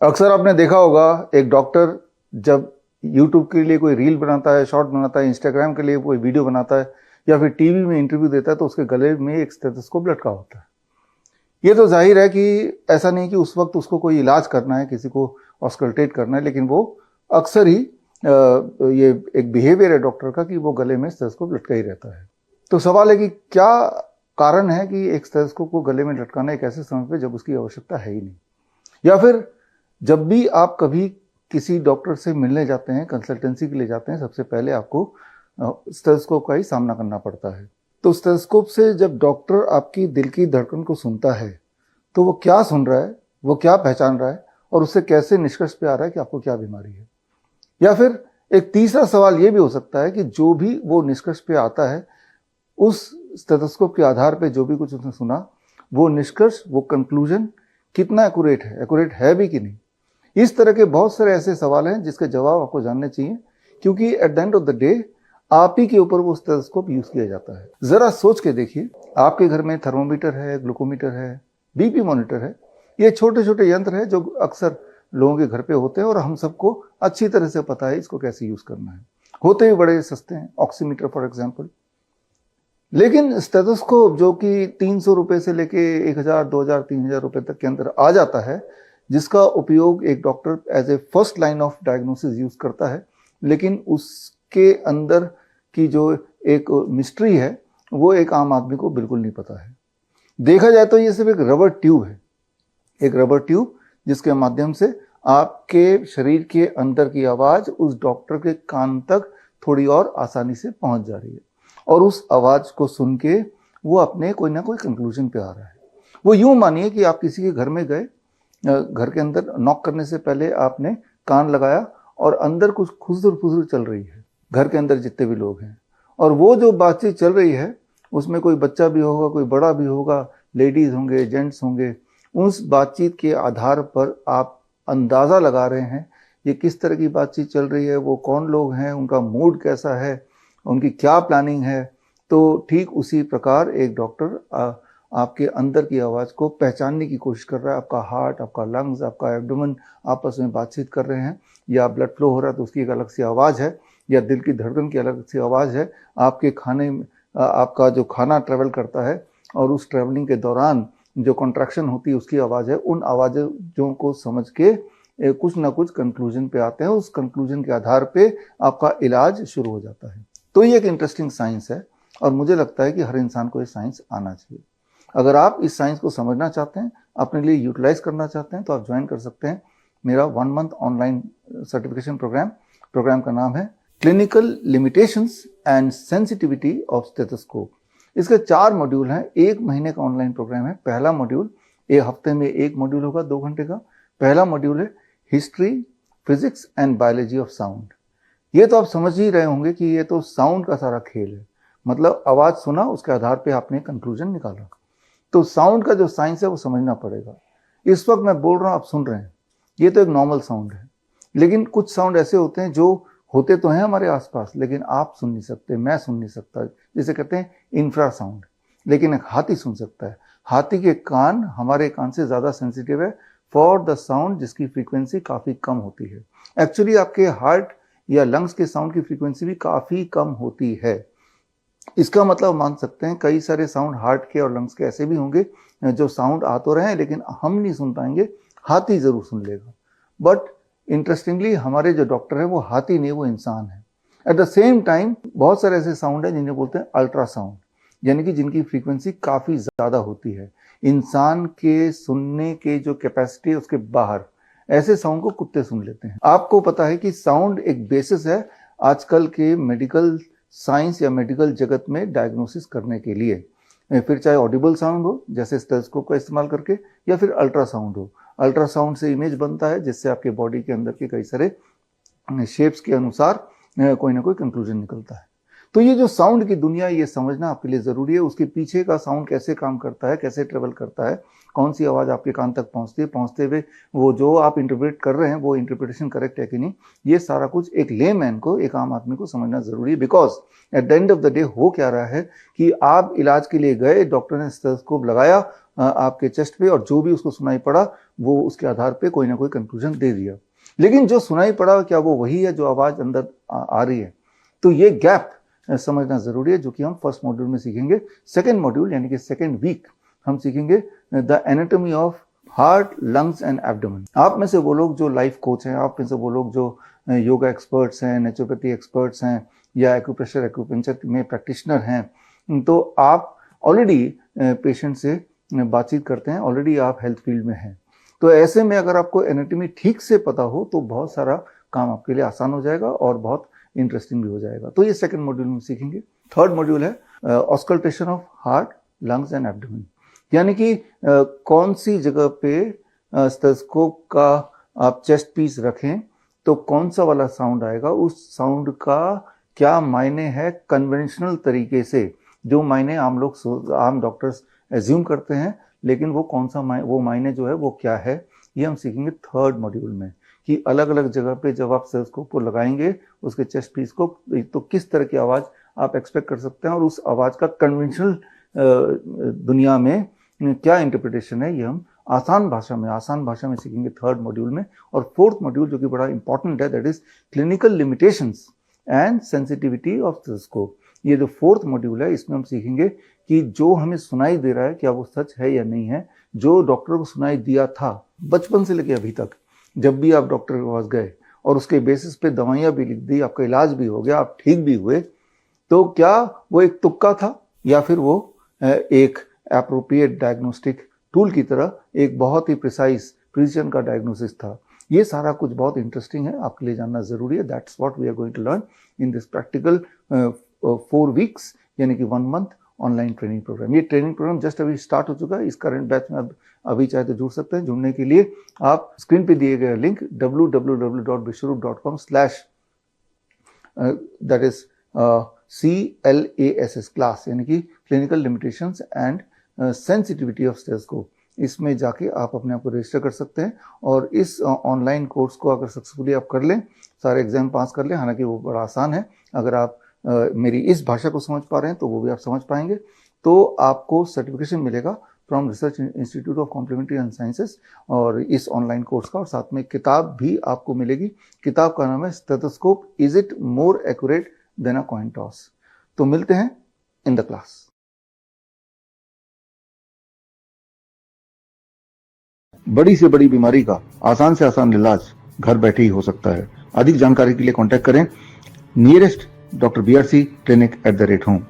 अक्सर आपने देखा होगा एक डॉक्टर जब यूट्यूब के लिए कोई रील बनाता है, शॉर्ट बनाता है, इंस्टाग्राम के लिए कोई वीडियो बनाता है या फिर टीवी में इंटरव्यू देता है तो उसके गले में एक स्टेथोस्कोप लटका होता है। ये तो जाहिर है कि ऐसा नहीं कि उस वक्त उसको कोई इलाज करना है, किसी को ऑस्कल्टेट करना है, लेकिन वो अक्सर ही ये एक बिहेवियर है डॉक्टर का कि वो गले में स्टेथोस्कोप लटका ही रहता है। तो सवाल है कि क्या कारण है कि एक स्टेथोस्कोप को गले में लटकाना एक ऐसे समय पे जब उसकी आवश्यकता है ही नहीं, या फिर जब भी आप कभी किसी डॉक्टर से मिलने जाते हैं, कंसल्टेंसी के लिए जाते हैं, सबसे पहले आपको स्टेथोस्कोप का ही सामना करना पड़ता है। तो स्टेथोस्कोप से जब डॉक्टर आपकी दिल की धड़कन को सुनता है तो वो क्या सुन रहा है, वो क्या पहचान रहा है और उससे कैसे निष्कर्ष पे आ रहा है कि आपको क्या बीमारी है। या फिर एक तीसरा सवाल ये भी हो सकता है कि जो भी वो निष्कर्ष पे आता है, उस स्टेथोस्कोप के आधार पे जो भी कुछ उसने सुना, वो निष्कर्ष, वो कंक्लूजन कितना एक्यूरेट है भी कि नहीं। इस तरह के बहुत सारे ऐसे सवाल हैं जिसके जवाब आपको जानने चाहिए, क्योंकि at the end of the day आप ही के ऊपर वो स्टेथोस्कोप यूज किया जाता है। जरा सोच के देखिए, आपके घर में थर्मोमीटर है, ग्लूकोमीटर है, बीपी मॉनिटर है। ये छोटे छोटे यंत्र है जो अक्सर लोगों के घर पे होते हैं और हम सबको अच्छी तरह से पता है इसको कैसे यूज करना है। होते ही बड़े सस्ते हैं, ऑक्सीमीटर फॉर एग्जाम्पल। लेकिन स्टेथोस्कोप जो कि 300 रुपए से लेके 1000, 2000, 3000 रुपए तक के अंदर आ जाता है, जिसका उपयोग एक doctor as a first line of diagnosis use करता है, लेकिन उसके अंदर की जो एक मिस्ट्री है वो एक आम आदमी को बिल्कुल नहीं पता है। देखा जाए तो ये सिर्फ एक रबर ट्यूब है, एक रबर ट्यूब जिसके माध्यम से आपके शरीर के अंदर की आवाज उस डॉक्टर के कान तक थोड़ी और आसानी से पहुंच जा रही है और उस आवाज को सुन के वो अपने कोई ना कोई कंक्लूजन पे आ रहा है। वो यूं मानिए कि आप किसी के घर में गए, घर के अंदर नॉक करने से पहले आपने कान लगाया और अंदर कुछ खुसर फुसर चल रही है, घर के अंदर जितने भी लोग हैं, और वो जो बातचीत चल रही है उसमें कोई बच्चा भी होगा, कोई बड़ा भी होगा, लेडीज होंगे, जेंट्स होंगे। उस बातचीत के आधार पर आप अंदाजा लगा रहे हैं ये किस तरह की बातचीत चल रही है, वो कौन लोग हैं, उनका मूड कैसा है, उनकी क्या प्लानिंग है। तो ठीक उसी प्रकार एक डॉक्टर आपके अंदर की आवाज को पहचानने की कोशिश कर रहा है। आपका हार्ट, आपका लंग्स, आपका एब्डोमेन आपस में बातचीत कर रहे हैं, या ब्लड फ्लो हो रहा है तो उसकी एक अलग सी आवाज है, या दिल की धड़कन की अलग सी आवाज है। आपके खाने में आपका जो खाना ट्रेवल करता है और उस ट्रेवलिंग के दौरान जो कॉन्ट्रैक्शन होती है उसकी आवाज है। उन आवाजों को समझ के कुछ ना कुछ कंक्लूजन पे आते हैं। उस कंक्लूजन के आधार पे आपका इलाज शुरू हो जाता है। तो ये एक इंटरेस्टिंग साइंस है और मुझे लगता है कि हर इंसान को ये साइंस आना चाहिए। अगर आप इस साइंस को समझना चाहते हैं, अपने लिए यूटिलाइज करना चाहते हैं, तो आप ज्वाइन कर सकते हैं मेरा 1 मंथ ऑनलाइन सर्टिफिकेशन प्रोग्राम का नाम है clinical limitations and sensitivity of stethoscope. इसके 4 मॉड्यूल हैं, 1 महीने का ऑनलाइन प्रोग्राम है। पहला मॉड्यूल, एक हफ्ते में 1 मॉड्यूल होगा 2 घंटे का। पहला मॉड्यूल है history, physics and biology of sound. ये तो आप समझ ही रहे होंगे कि ये तो साउंड का सारा खेल है, मतलब आवाज सुना, उसके आधार पे आपने कंक्लूजन निकाला। तो साउंड का जो साइंस है वो समझना पड़ेगा। इस वक्त मैं बोल रहा हूं, आप सुन रहे हैं, ये तो एक नॉर्मल साउंड है, लेकिन कुछ साउंड ऐसे होते हैं जो होते तो हैं हमारे आसपास लेकिन आप सुन नहीं सकते, मैं सुन नहीं सकता, जिसे कहते हैं इंफ्रा साउंड। लेकिन एक हाथी सुन सकता है। हाथी के कान हमारे कान से ज्यादा सेंसिटिव है फॉर द साउंड जिसकी फ्रीक्वेंसी काफी कम होती है। एक्चुअली आपके हार्ट या लंग्स के साउंड की फ्रीक्वेंसी भी काफी कम होती है। इसका मतलब मान सकते हैं कई सारे साउंड हार्ट के और लंग्स के ऐसे भी होंगे जो साउंड आ तो रहे हैं लेकिन हम नहीं सुन पाएंगे, हाथी जरूर सुन लेगा। बट इंटरेस्टिंगली हमारे जो डॉक्टर है वो हाथी नहीं, वो इंसान है। एट द सेम टाइम बहुत सारे ऐसे साउंड है जिन्हें बोलते हैं अल्ट्रासाउंड, यानी कि जिनकी फ्रीक्वेंसी काफी ज्यादा होती है, इंसान के सुनने के जो कैपेसिटी है उसके बाहर। ऐसे साउंड को कुत्ते सुन लेते हैं। आपको पता है कि साउंड एक बेसिस है आजकल के मेडिकल साइंस या मेडिकल जगत में डायग्नोसिस करने के लिए, फिर चाहे ऑडिबल साउंड हो जैसे स्टेथोस्कोप का इस्तेमाल करके, या फिर अल्ट्रासाउंड हो। अल्ट्रासाउंड से इमेज बनता है जिससे आपके बॉडी के अंदर के कई सारे शेप्स के अनुसार कोई ना कोई कंक्लूजन निकलता है। तो ये जो साउंड की दुनिया, ये समझना आपके लिए ज़रूरी है। उसके पीछे का साउंड कैसे काम करता है, कैसे ट्रेवल करता है, कौन सी आवाज़ आपके कान तक पहुंचती है, पहुंचते हुए वो जो आप इंटरप्रेट कर रहे हैं वो इंटरप्रिटेशन करेक्ट है कि नहीं, ये सारा कुछ एक लेमैन को, एक आम आदमी को समझना ज़रूरी है। Because at the end of the day हो क्या रहा है कि आप इलाज के लिए गए, डॉक्टर ने स्टेथोस्कोप लगाया आपके चेस्ट पे, और जो भी उसको सुनाई पड़ा वो उसके आधार पे कोई ना कोई कंक्लूजन दे दिया। लेकिन जो सुनाई पड़ा क्या वो वही है जो आवाज़ अंदर आ रही है? तो ये गैप समझना ज़रूरी है, जो कि हम फर्स्ट मॉड्यूल में सीखेंगे। सेकेंड मॉड्यूल यानी कि सेकेंड वीक हम सीखेंगे the anatomy of heart, lungs and abdomen. आप में से वो लोग जो लाइफ कोच हैं, आप में से वो लोग जो योगा एक्सपर्ट्स हैं, नेचुरोपैथी एक्सपर्ट्स हैं, या एक्यूप्रेशर एक्यूपेंचर में प्रैक्टिशनर हैं, तो आप ऑलरेडी पेशेंट से बातचीत करते हैं, ऑलरेडी आप हेल्थ फील्ड में हैं। तो ऐसे में अगर आपको एनाटॉमी ठीक से पता हो तो बहुत सारा काम आपके लिए आसान हो जाएगा और बहुत इंटरेस्टिंग भी हो जाएगा। तो ये सेकंड मॉड्यूल में सीखेंगे। थर्ड मॉड्यूल है auscultation of heart, lungs and abdomen, यानी कि कौन सी जगह पे स्टेथोस्कोप का आप चेस्ट पीस रखें तो कौन सा वाला साउंड आएगा, उस साउंड का क्या मायने है कन्वेंशनल तरीके से, जो मायने आम डॉक्टर्स एज्यूम करते हैं, लेकिन वो कौन सा वो मायने जो है वो क्या है, ये हम सीखेंगे थर्ड मॉड्यूल में। कि अलग अलग जगह पे जब आप स्टेथोस्कोप को लगाएंगे उसके चेस्ट पीस को, तो किस तरह की आवाज़ आप एक्सपेक्ट कर सकते हैं, और उस आवाज़ का कन्वेंशनल दुनिया में क्या इंटरप्रिटेशन है, ये हम आसान भाषा में सीखेंगे थर्ड मॉड्यूल में। और फोर्थ मॉड्यूल जो कि बड़ा इंपॉर्टेंट है, that is clinical limitations and sensitivity of stethoscope. ये जो फोर्थ मॉड्यूल है इसमें हम सीखेंगे कि जो हमें सुनाई दे रहा है क्या वो सच है या नहीं है। जो डॉक्टर को सुनाई दिया था बचपन से लेकर अभी तक, जब भी आप डॉक्टर के पास गए और उसके बेसिस पे दवाइयाँ भी लिख दी, आपका इलाज भी हो गया, आप ठीक भी हुए, तो क्या वो एक तुक्का था या फिर वो एक एप्रोप्रिएट डायग्नोस्टिक टूल की तरह एक बहुत ही प्रिसीजन का डायग्नोसिस था? ये सारा कुछ बहुत इंटरेस्टिंग है, आपके लिए जानना जरूरी है। That's what we are going to learn in this practical 4 weeks, यानी कि 1 मंथ ऑनलाइन ट्रेनिंग प्रोग्राम। ये ट्रेनिंग प्रोग्राम जस्ट अभी स्टार्ट हो चुका है। इस करंट बैच में आप अभी चाहे तो जुड़ सकते हैं। जुड़ने के लिए आप स्क्रीन पे दिए गए link www.vishwaroop.com/ that is CLASS class, यानी कि clinical limitations and sensitivity of stethoscope, इसमें जाके आप अपने आप को रजिस्टर कर सकते हैं। और इस ऑनलाइन कोर्स को अगर सक्सेसफुली आप कर लें, सारे एग्जाम पास कर लें, हालांकि वो बड़ा आसान है, अगर आप मेरी इस भाषा को समझ पा रहे हैं तो वो भी आप समझ पाएंगे, तो आपको सर्टिफिकेशन मिलेगा from research institute of complementary and sciences और इस ऑनलाइन कोर्स का। और साथ में किताब भी आपको मिलेगी। किताब का नाम है stethoscope, is it more accurate then a coin toss. तो मिलते हैं इन द क्लास। बड़ी से बड़ी बीमारी का आसान से आसान इलाज घर बैठे ही हो सकता है। अधिक जानकारी के लिए कांटेक्ट करें nearest Dr. BRC Clinic @ home।